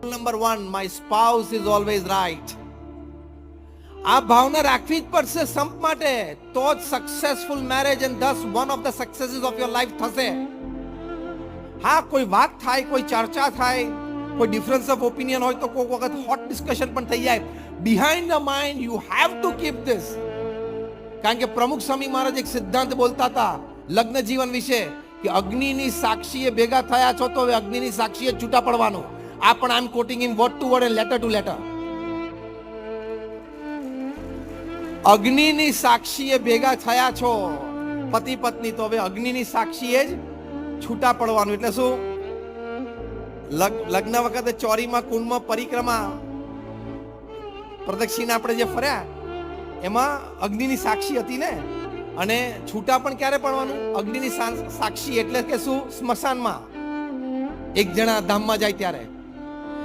Number 1, my spouse is always right. આ ભાવના રાખવી જ પડશે સંપ માટે, તો જ successful marriage and thus one of the successes of your life થશે. હા, કોઈ વાત થાય, કોઈ ચર્ચા થાય, કોઈ ડિફરન્સ ઓફ ઓપિનિયન હોય તો કોઈ વખત હોટ ડિસ્કશન પણ થઈ જાય. Behind the mind you have to keep this. કારણ કે પ્રમુખ સ્વામી મહારાજ એક સિદ્ધાંત બોલતા હતા લગ્ન જીવન વિશે કે અગ્નિની સાક્ષીએ ભેગા થયા છો તો હવે અગ્નિની સાક્ષીએ છૂટા પડવાનું. આ પણ I am quoting in word to word and letter to letter. અગ્નિની સાક્ષીએ ભેગા થયા છો પતિ પત્ની, તો હવે અગ્નિની સાક્ષીએ જ છૂટા પડવાનું. એટલે શું? લગ્ન વખતે ચોરીમાં કુંડમાં પરિક્રમા પ્રદક્ષિણા આપણે જે ફર્યા એમાં અગ્નિની સાક્ષી હતી ને, અને છૂટા પણ ક્યારે પડવાનું? અગ્નિની સાક્ષી એટલે કે શું? સ્મશાનમાં એક જણા ધામમાં જાય ત્યારે.